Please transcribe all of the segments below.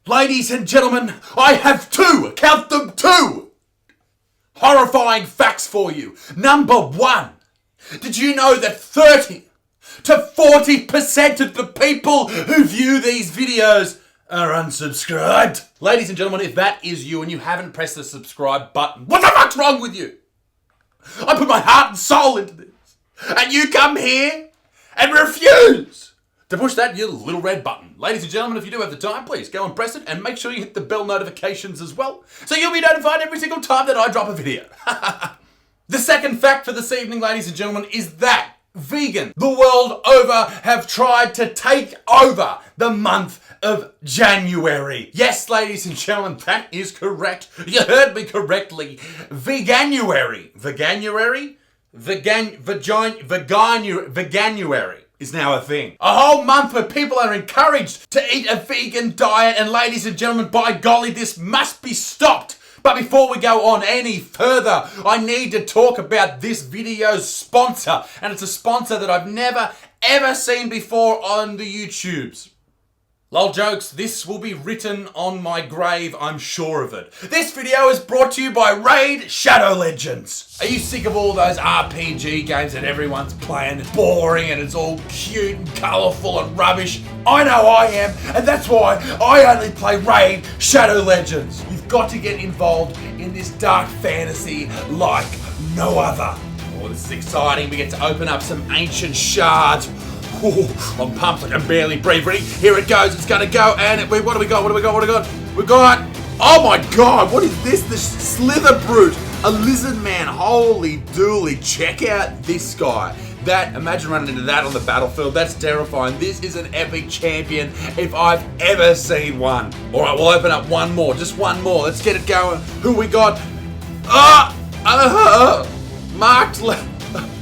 Ladies and gentlemen, I have count them two, horrifying facts for you. Number one, did you know that 30 to 40% of the people who view these videos are unsubscribed? Ladies and gentlemen, if that is you and you haven't pressed the subscribe button, what the fuck's wrong with you? I put my heart and soul into this, and you come here and refuse to push that little red button. Ladies and gentlemen, if you do have the time, please go and press it, and make sure you hit the bell notifications as well, so you'll be notified every single time that I drop a video. The second fact for this evening, ladies and gentlemen, is that vegans the world over have tried to take over the month of January. Yes, ladies and gentlemen, that is correct. You heard me correctly. Veganuary. Veganuary? Veganuary is now a thing. A whole month where people are encouraged to eat a vegan diet, and ladies and gentlemen, by golly, this must be stopped. But before we go on any further, I need to talk about this video's sponsor. And it's a sponsor that I've never, ever seen before on the YouTubes. Lol jokes, this will be written on my grave, I'm sure of it. This video is brought to you by Raid Shadow Legends. Are you sick of all those RPG games that everyone's playing? It's boring and it's all cute and colourful and rubbish. I know I am, and that's why I only play Raid Shadow Legends. You've got to get involved in this dark fantasy like no other. Oh, this is exciting. We get to open up some ancient shards. Ooh, I'm pumped, I can barely breathe. Ready? Here it goes, it's gonna go, and what do we got? We got, oh my god, what is this? The Slither Brute, a lizard man. Holy dooly, check out this guy. Imagine running into that on the battlefield. That's terrifying. This is an epic champion if I've ever seen one. All right, we'll open up one more, just one more. Let's get it going. Who we got? Marked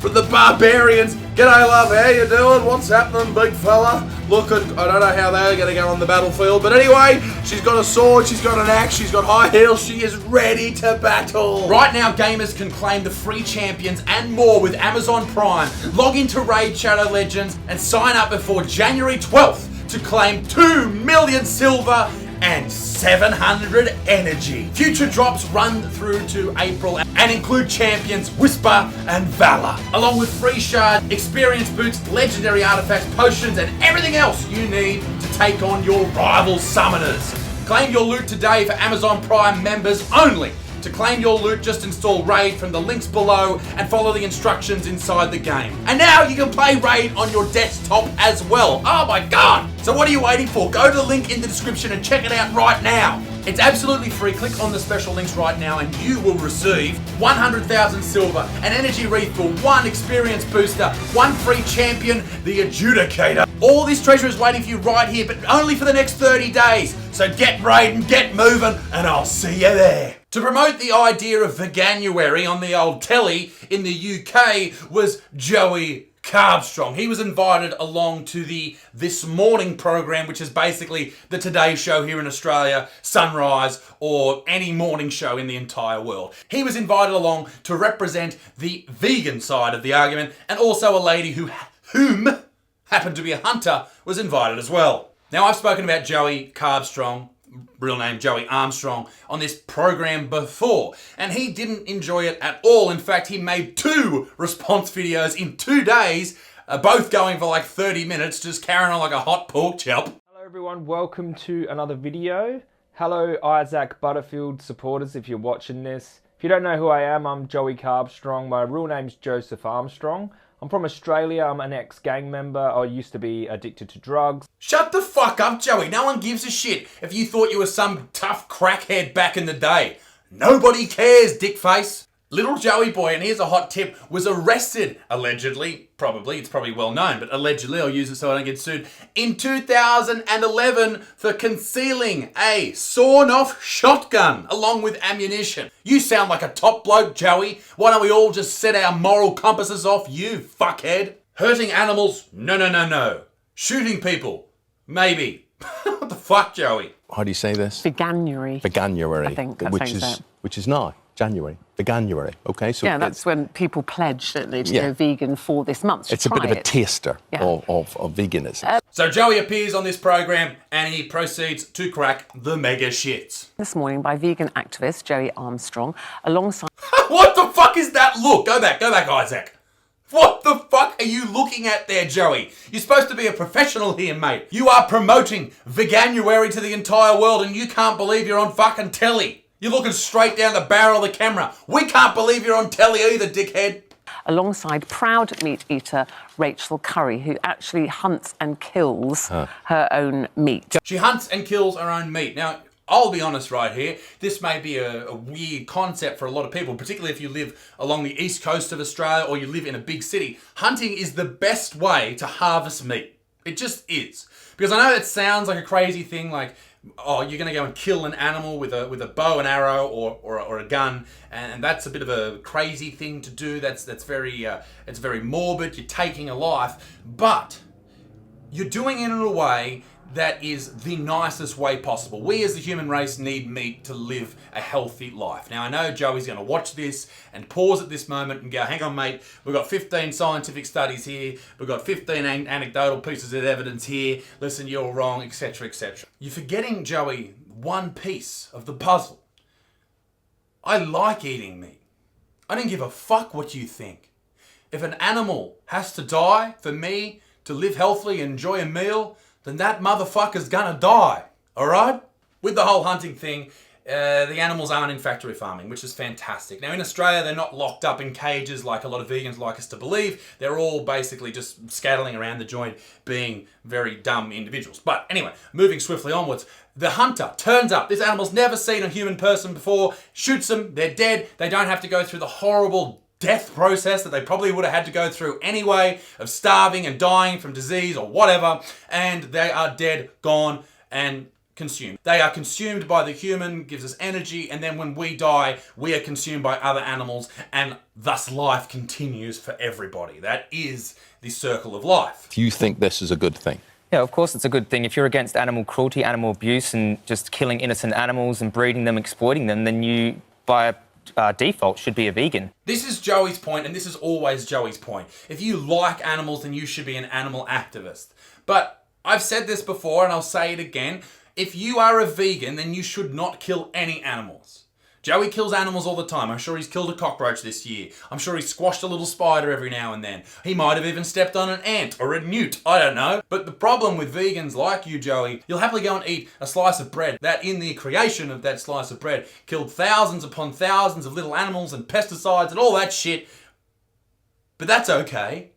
from the Barbarians. G'day, love, how you doing? What's happening, big fella? Looking, I don't know how they're going to go on the battlefield, but anyway, she's got a sword, she's got an axe, she's got high heels, she is ready to battle. Right now, gamers can claim the free champions and more with Amazon Prime. Log into Raid Shadow Legends and sign up before January 12th to claim 2 million silver and 700 energy. Future drops run through to April and include champions Whisper and Valor, along with free shard, experience boots, legendary artifacts, potions, and everything else you need to take on your rival summoners. Claim your loot today for Amazon Prime members only. To claim your loot, just install Raid from the links below and follow the instructions inside the game. And now you can play Raid on your desktop as well. Oh my god! So what are you waiting for? Go to the link in the description and check it out right now. It's absolutely free. Click on the special links right now and you will receive 100,000 silver, an energy refill, 1 experience booster, 1 free champion, the Adjudicator. All this treasure is waiting for you right here, but only for the next 30 days. So get raiding, get moving, and I'll see you there. To promote the idea of Veganuary on the old telly in the UK was Joey Carbstrong. He was invited along to the This Morning program, which is basically the Today Show here in Australia, Sunrise, or any morning show in the entire world. He was invited along to represent the vegan side of the argument, and also a lady whom happened to be a hunter was invited as well. Now, I've spoken about Joey Carbstrong, real name Joey Armstrong, on this program before, and he didn't enjoy it at all. In fact, he made 2 response videos in 2 days, both going for like 30 minutes, just carrying on like a hot pork chop. Hello everyone, welcome to another video. Hello Isaac Butterfield supporters if you're watching this. If you don't know who I am, I'm Joey Carbstrong. My real name's Joseph Armstrong. I'm from Australia, I'm an ex-gang member. I used to be addicted to drugs. Shut the fuck up, Joey. No one gives a shit if you thought you were some tough crackhead back in the day. Nobody cares, dickface. Little Joey boy, and here's a hot tip, was arrested, allegedly, it's probably well known, but allegedly, I'll use it so I don't get sued, in 2011 for concealing a sawn-off shotgun along with ammunition. You sound like a top bloke, Joey. Why don't we all just set our moral compasses off you, fuckhead? Hurting animals? No. Shooting people? Maybe. What the fuck, Joey? How do you say this? Veganuary. Veganuary. I think that's how you say it. Which is now. January, Veganuary, okay? So yeah, that's when people pledge, don't they, to Yeah. go vegan for this month. it's a bit of a taster Yeah. of veganism. So Joey appears on this program and he proceeds to crack the mega shits. This morning by vegan activist Joey Armstrong, alongside What the fuck is that look? Go back, Isaac. What the fuck are you looking at there, Joey? You're supposed to be a professional here, mate. You are promoting Veganuary to the entire world and you can't believe you're on fucking telly. You're looking straight down the barrel of the camera. We can't believe you're on telly either, dickhead. alongside proud meat eater Rachel Curry, who actually hunts and kills her own meat. She hunts and kills her own meat. Now, I'll be honest right here, this may be a weird concept for a lot of people, particularly if you live along the east coast of Australia or you live in a big city. Hunting is the best way to harvest meat. It just is. Because I know it sounds like a crazy thing, like, oh, you're going to go and kill an animal with a bow and arrow or a gun, and that's a bit of a crazy thing to do. That's very it's very morbid. You're taking a life, but you're doing it in a way that is the nicest way possible. We as the human race need meat to live a healthy life. Now, I know Joey's going to watch this and pause at this moment and go, hang on, mate, we've got 15 scientific studies here, we've got 15 anecdotal pieces of evidence here, listen, you're wrong, etc., etc. You're forgetting, Joey, one piece of the puzzle. I like eating meat. I don't give a fuck what you think. If an animal has to die for me to live healthily and enjoy a meal, then that motherfucker's gonna die, alright? With the whole hunting thing, the animals aren't in factory farming, which is fantastic. Now in Australia, they're not locked up in cages like a lot of vegans like us to believe. They're all basically just scattling around the joint, being very dumb individuals. But anyway, moving swiftly onwards, the hunter turns up. This animal's never seen a human person before, shoots them, they're dead. They don't have to go through the horrible death process that they probably would have had to go through anyway, of starving and dying from disease or whatever, and they are dead, gone, and consumed. They are consumed by the human, gives us energy, and then when we die, we are consumed by other animals, and thus life continues for everybody. That is the circle of life. Do you think this is a good thing? Yeah, of course it's a good thing. If you're against animal cruelty, animal abuse, and just killing innocent animals and breeding them, exploiting them, then you, by default, should be a vegan. This is Joey's point, and this is always Joey's point. If you like animals, then you should be an animal activist. But I've said this before, and I'll say it again. If you are a vegan, then you should not kill any animals. Joey kills animals all the time. I'm sure he's killed a cockroach this year. I'm sure he's squashed a little spider every now and then. He might have even stepped on an ant or a newt. I don't know. But the problem with vegans like you, Joey, you'll happily go and eat a slice of bread that in the creation of that slice of bread killed thousands upon thousands of little animals and pesticides and all that shit. But that's okay.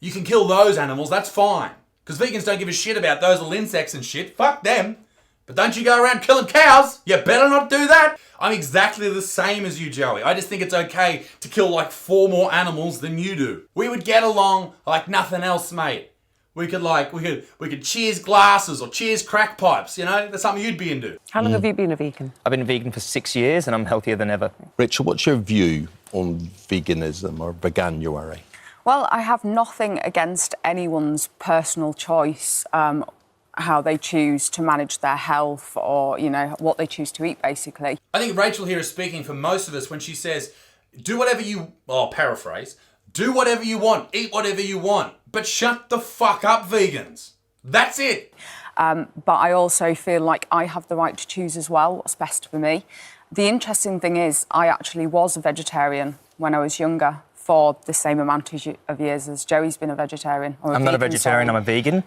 You can kill those animals, that's fine. Because vegans don't give a shit about those little insects and shit. Fuck them. But don't you go around killing cows. You better not do that. I'm exactly the same as you, Joey. I just think it's okay to kill like 4 more animals than you do. We would get along like nothing else, mate. We could cheers glasses or cheers crack pipes, you know? That's something you'd be into. How long have you been a vegan? I've been vegan for 6 years and I'm healthier than ever. Rachel, what's your view on veganism or Veganuary? Well, I have nothing against anyone's personal choice, how they choose to manage their health or, you know, what they choose to eat, basically. I think Rachel here is speaking for most of us when she says, do whatever you, well, I'll paraphrase, do whatever you want, eat whatever you want, but shut the fuck up, vegans. That's it. But I also feel like I have the right to choose as well what's best for me. The interesting thing is I actually was a vegetarian when I was younger for the same amount of years as Joey's been a vegetarian. I'm not a vegetarian, I'm a vegan.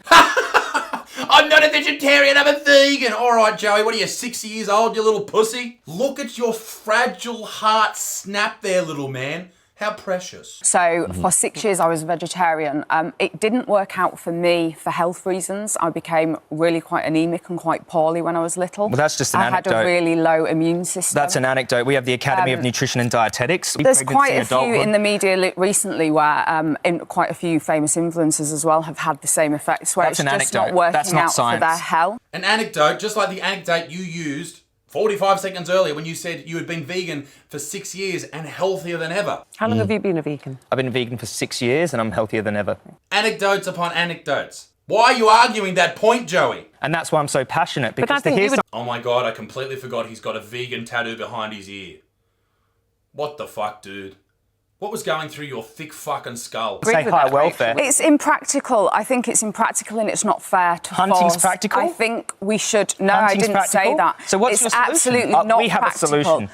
I'm not a vegetarian, I'm a vegan. All right, Joey, what are you, 60 years old, you little pussy? Look at your fragile heart snap there, little man. How precious. So for 6 years I was a vegetarian. It didn't work out for me for health reasons. I became really quite anemic and quite poorly when I was little. Well, that's just an anecdote. I had a really low immune system. That's an anecdote. We have the Academy of Nutrition and Dietetics. There's quite a few in the media recently where quite a few famous influencers as well have had the same effects where That's it's an just anecdote. not working That's not out science. for their health. An anecdote, just like the anecdote you used 45 seconds earlier when you said you had been vegan for 6 years and healthier than ever. How long have you been a vegan? I've been vegan for 6 years and I'm healthier than ever. Anecdotes upon anecdotes. Why are you arguing that point, Joey? And that's why I'm so passionate, because I think you would... Oh my God, I completely forgot he's got a vegan tattoo behind his ear. What the fuck, dude? What was going through your thick fucking skull? Say higher welfare. It's impractical. I think it's impractical and it's not fair to Hunting's force. practical? I think we should... No, Hunting's I didn't practical? say that. So what's it's your solution? absolutely not We have practical. a solution.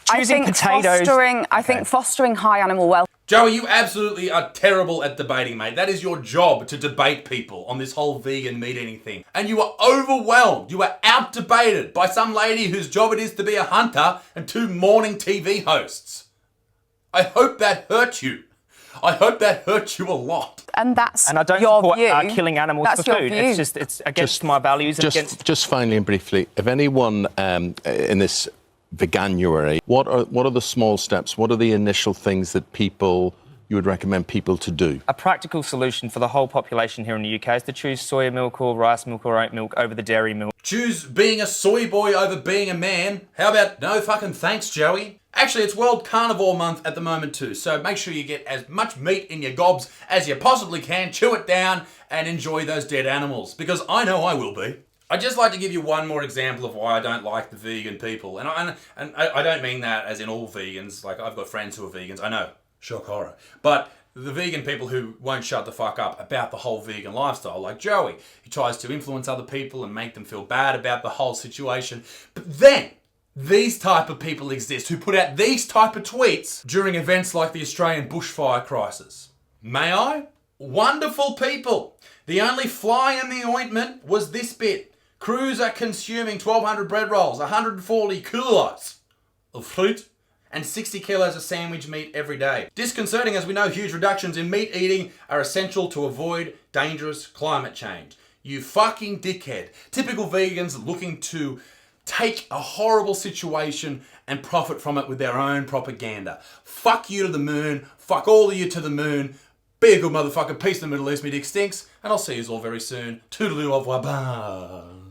Choosing potatoes. I think fostering high animal welfare... Joey, you absolutely are terrible at debating, mate. That is your job, to debate people on this whole vegan meat eating thing. And you are overwhelmed. You are out-debated by some lady whose job it is to be a hunter and 2 morning TV hosts. I hope that hurt you. I hope that hurt you a lot. And that's And I don't your support view. killing animals That's for your food. view. It's against my values. And against... Just finally and briefly, if anyone in this VEGANUARY, what are the small steps? What are the initial things that you would recommend people to do? A practical solution for the whole population here in the UK is to choose soya milk or rice milk or oat milk over the dairy milk. Choose being a soy boy over being a man. How about no fucking thanks, Joey? Actually, it's World Carnivore Month at the moment too, so make sure you get as much meat in your gobs as you possibly can, chew it down, and enjoy those dead animals, because I know I will be. I'd just like to give you one more example of why I don't like the vegan people. And I don't mean that as in all vegans. Like, I've got friends who are vegans, I know, shock horror. But the vegan people who won't shut the fuck up about the whole vegan lifestyle, like Joey. He tries to influence other people and make them feel bad about the whole situation. But then, these type of people exist who put out these type of tweets during events like the Australian bushfire crisis. May I? Wonderful people. The only fly in the ointment was this bit. Crews are consuming 1,200 bread rolls, 140 kilos of fruit, and 60 kilos of sandwich meat every day. Disconcerting, as we know huge reductions in meat eating are essential to avoid dangerous climate change. You fucking dickhead. Typical vegans looking to take a horrible situation and profit from it with their own propaganda. Fuck you to the moon. Fuck all of you to the moon. Be a good motherfucker. Peace in the Middle East. Me dick stinks. And I'll see you all very soon. Toodaloo, au revoir. Bye.